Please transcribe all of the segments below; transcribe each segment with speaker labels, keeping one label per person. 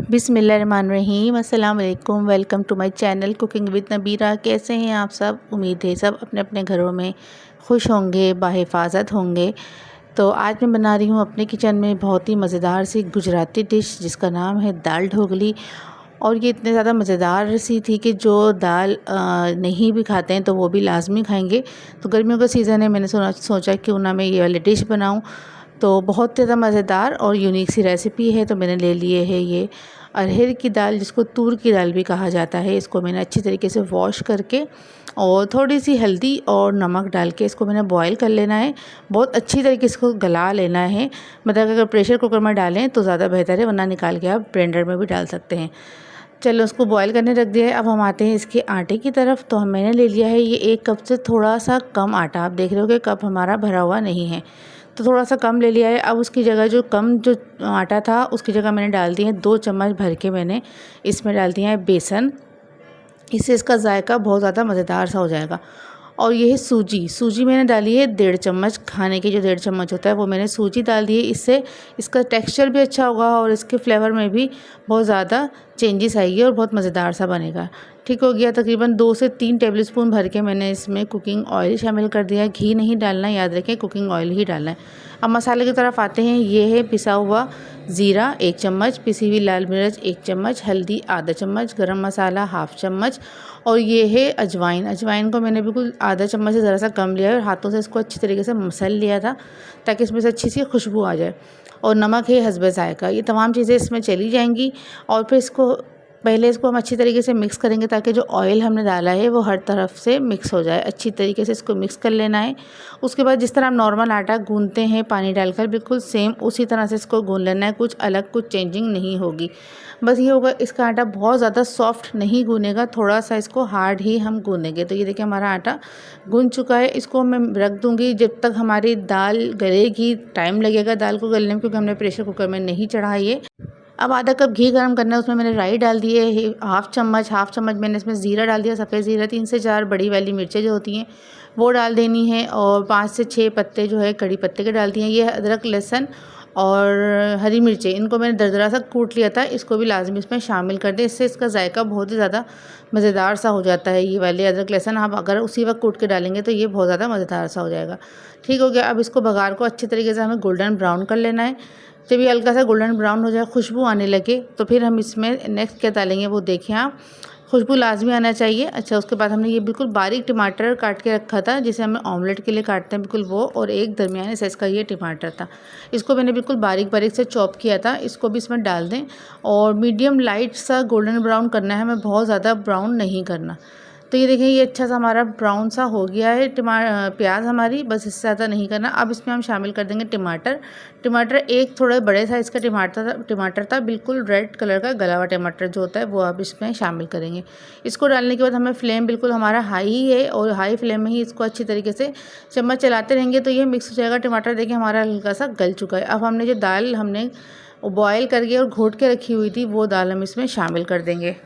Speaker 1: बिस्मिल्लाहिर्रहमानिर्रहीम। अस्सलाम वालेकुम। Welcome to my channel cooking with Nabeera. कैसे हैं आप सब? उम्मीद है सब अपने अपने घरों में खुश होंगे, बाहिफाजत होंगे। तो आज मैं बना रही हूँ अपने किचन में बहुत ही मज़ेदार सी गुजराती डिश जिसका नाम है दाल ढोकली। और ये इतने ज़्यादा मज़ेदार सी थी कि जो दाल नहीं भी खाते हैं तो वो भी लाजमी खाएंगे। तो गर्मियों का सीज़न है, मैंने सोचा क्यों ना मैं ये वाली डिश बनाऊँ। तो बहुत ज़्यादा मज़ेदार और यूनिक सी रेसिपी है। तो मैंने ले लिए है ये अरहर की दाल, जिसको तूर की दाल भी कहा जाता है। इसको मैंने अच्छी तरीके से वॉश करके और थोड़ी सी हल्दी और नमक डाल के इसको मैंने बॉईल कर लेना है। बहुत अच्छी तरीके से इसको गला लेना है। मतलब अगर प्रेशर कुकर में डालें तो ज़्यादा बेहतर है, वरना निकाल के आप ब्लेंडर में भी डाल सकते हैं। चलो, उसको बॉईल करने रख दिया है। अब हम आते हैं इसके आटे की तरफ। तो मैंने ले लिया है ये 1 कप से थोड़ा सा कम आटा। आप देख रहे हो कि कप हमारा भरा हुआ नहीं है, तो थोड़ा सा कम ले लिया है। अब उसकी जगह जो आटा था उसकी जगह मैंने डाल दिए 2 चम्मच भर के मैंने इसमें डाल दिया है बेसन। इससे इसका जायका बहुत ज़्यादा मज़ेदार सा हो जाएगा। और ये है सूजी मैंने डाली है 1.5 चम्मच। खाने की जो 1.5 चम्मच होता है वो मैंने सूजी डाल दी है। इससे इसका टेक्सचर भी अच्छा होगा और इसके फ्लेवर में भी बहुत ज़्यादा चेंजेस आएगी और बहुत मज़ेदार सा बनेगा। ठीक हो गया। तकरीबन 2 से 3 टेबलस्पून भर के मैंने इसमें कुकिंग ऑयल शामिल कर दिया है। घी नहीं डालना, याद रखें, कुकिंग ऑयल ही डालना है। अब मसाले की तरफ आते हैं। ये है पिसा हुआ ज़ीरा 1 चम्मच, पिसी हुई लाल मिर्च 1 चम्मच, हल्दी आधा चम्मच, गरम मसाला हाफ चम्मच, और ये है अजवाइन को मैंने बिल्कुल आधा चम्मच से ज़रा सा कम लिया है और हाथों से इसको अच्छी तरीके से मसल लिया था ताकि इसमें से अच्छी सी खुशबू आ जाए। और नमक है हस्बे ज़ायका। ये तमाम चीज़ें इसमें चली जाएंगी। और फिर पहले इसको हम अच्छी तरीके से मिक्स करेंगे ताकि जो ऑयल हमने डाला है वो हर तरफ से मिक्स हो जाए। अच्छी तरीके से इसको मिक्स कर लेना है। उसके बाद जिस तरह हम नॉर्मल आटा गूंदते हैं पानी डालकर, बिल्कुल सेम उसी तरह से इसको गूंद लेना है। कुछ अलग कुछ चेंजिंग नहीं होगी। बस ये होगा, इसका आटा बहुत ज़्यादा सॉफ्ट नहीं गूनेगा, थोड़ा सा इसको हार्ड ही हम गूनेंगे। तो ये देखिए हमारा आटा गूंद चुका है। इसको मैं रख दूँगी जब तक हमारी दाल गलेगी। टाइम लगेगा दाल को गलने में, क्योंकि हमने प्रेशर कुकर में नहीं चढ़ाई है। अब आधा कप घी गरम करना है, उसमें मैंने राई डाल दी है हाफ चम्मच मैंने इसमें ज़ीरा डाल दिया, सफ़ेद ज़ीरा। 3 से 4 बड़ी वाली मिर्चें जो होती हैं वो डाल देनी है, और 5 से 6 पत्ते जो है कड़ी पत्ते के डाल दिए हैं। ये अदरक लहसुन और हरी मिर्चें, इनको मैंने दरदरा सा कूट लिया था, इसको भी लाजमी इसमें शामिल कर दें। इससे इसका जायका बहुत ही ज़्यादा मज़ेदार सा हो जाता है। ये वाले अदरक लहसुन आप अगर उसी वक्त कूट के डालेंगे तो ये बहुत ज़्यादा मज़ेदार सा हो जाएगा। ठीक हो गया। अब इसको बघार को अच्छी तरीके से हमें गोल्डन ब्राउन कर लेना है। जब ये हल्का सा गोल्डन ब्राउन हो जाए, खुशबू आने लगे, तो फिर हम इसमें नेक्स्ट क्या डालेंगे वो देखें आप। खुशबू लाजमी आना चाहिए। अच्छा, उसके बाद हमने ये बिल्कुल बारीक टमाटर काट के रखा था, जिसे हमें ऑमलेट के लिए काटते हैं, बिल्कुल वो, और एक दरमियाने साइज़ का ये टमाटर था। इसको मैंने बिल्कुल बारीक बारीक से चॉप किया था। इसको भी इसमें डाल दें और मीडियम लाइट सा गोल्डन ब्राउन करना है हमें, बहुत ज़्यादा ब्राउन नहीं करना। तो ये देखें ये अच्छा सा हमारा ब्राउन सा हो गया है प्याज हमारी, बस इससे ज़्यादा नहीं करना। अब इसमें हम शामिल कर देंगे टमाटर एक थोड़े बड़े साइज़ का टमाटर था, बिल्कुल रेड कलर का गला हुआ टमाटर जो होता है वो अब इसमें शामिल करेंगे। इसको डालने के बाद हमें फ्लेम बिल्कुल हमारा हाई ही है, और हाई फ्लेम में ही इसको अच्छी तरीके से चम्मच चलाते रहेंगे तो ये मिक्स हो जाएगा। टमाटर देखिए हमारा हल्का सा गल चुका है। अब हमने जो दाल हमने बॉयल करके और घोट के रखी हुई थी वो दाल हम इसमें शामिल कर देंगे।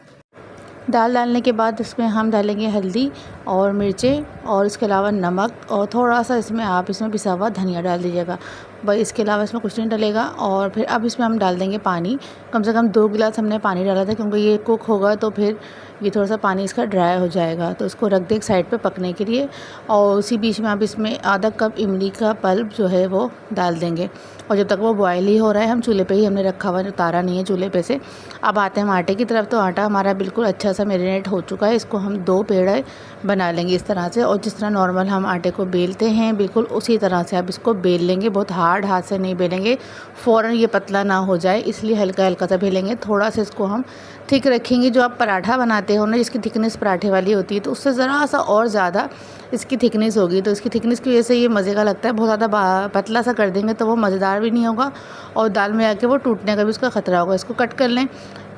Speaker 1: दाल डालने के बाद इसमें हम डालेंगे हल्दी और मिर्चें, और इसके अलावा नमक, और थोड़ा सा इसमें पिसा हुआ धनिया डाल दीजिएगा। बस इसके अलावा इसमें कुछ नहीं डलेगा। और फिर अब इसमें हम डाल देंगे पानी। कम से कम 2 गिलास हमने पानी डाला था, क्योंकि ये कुक होगा तो फिर ये थोड़ा सा पानी इसका ड्राई हो जाएगा। तो इसको रख दें एक साइड पे पकने के लिए। और उसी बीच में अब इसमें आधा कप इमली का पल्प जो है वो डाल देंगे। और जब तक वो बॉयल ही हो रहा है, हम चूल्हे पे ही हमने रखा हुआ, उतारा नहीं है चूल्हे पे से। अब आते हैं हम आटे की तरफ। तो आटा हमारा बिल्कुल अच्छा सा मैरिनेट हो चुका है। इसको हम 2 पेड़े बना लेंगे इस तरह से, और जिस तरह नॉर्मल हम आटे को बेलते हैं बिल्कुल उसी तरह से अब इसको बेल लेंगे। बहुत हार्ड हाथ से नहीं बेलेंगे, फ़ौरन ये पतला ना हो जाए, इसलिए हल्का हल्का सा बेलेंगे। थोड़ा सा इसको हम थिक रखेंगे। जो आप पराठा बनाते हो ना, जिसकी थिकनेस पराठे वाली होती है, तो उससे ज़रा सा और ज़्यादा इसकी थिकनेस होगी। तो इसकी थिकनेस की वजह से ये मज़े का लगता है। बहुत ज़्यादा पतला सा कर देंगे तो वो मज़ेदार भी नहीं होगा, और दाल में आके वो टूटने का भी उसका ख़तरा होगा। इसको कट कर लें।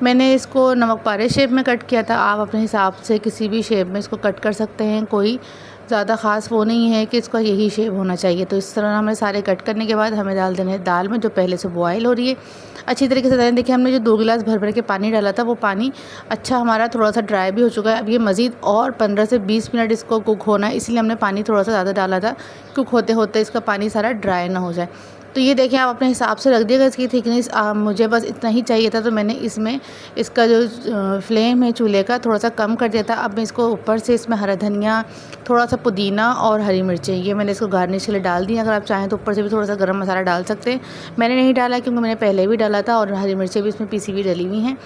Speaker 1: मैंने इसको नमक पारे शेप में कट किया था। आप अपने हिसाब से किसी भी शेप में इसको कट कर सकते हैं, कोई ज़्यादा ख़ास वो नहीं है कि इसका यही शेप होना चाहिए। तो इस तरह हमें सारे कट करने के बाद हमें डाल देना है दाल में, जो पहले से बॉयल हो रही है। अच्छी तरीके से डालें। देखिए हमने जो 2 गिलास भर भर के पानी डाला था, वो पानी अच्छा हमारा थोड़ा सा ड्राई भी हो चुका है। अब ये मज़ीद और 15 से 20 मिनट इसको कुक होना है, इसलिए हमने पानी थोड़ा सा ज़्यादा डाला था, कुक होते होते इसका पानी सारा ड्राई ना हो जाए। तो ये देखिए आप अपने हिसाब से रख दिएगा इसकी थिकनेस। मुझे बस इतना ही चाहिए था, तो मैंने इसमें इसका जो फ्लेम है चूल्हे का थोड़ा सा कम कर दिया था। अब मैं इसको ऊपर से इसमें हरा धनिया, थोड़ा सा पुदीना और हरी मिर्चें, ये मैंने इसको गार्निश के लिए डाल दी। अगर आप चाहें तो ऊपर से भी थोड़ा सा गरम मसाला डाल सकते हैं। मैंने नहीं डाला क्योंकि मैंने पहले भी डाला था और हरी मिर्चें भी इसमें पीसी हुई डली हुई हैं।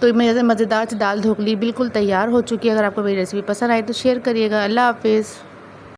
Speaker 1: तो मैं जैसे मज़ेदार से दाल ढोकली बिल्कुल तैयार हो चुकी है। अगर आपको मेरी रेसिपी पसंद आए तो शेयर करिएगा। अल्लाह हाफ़िज़।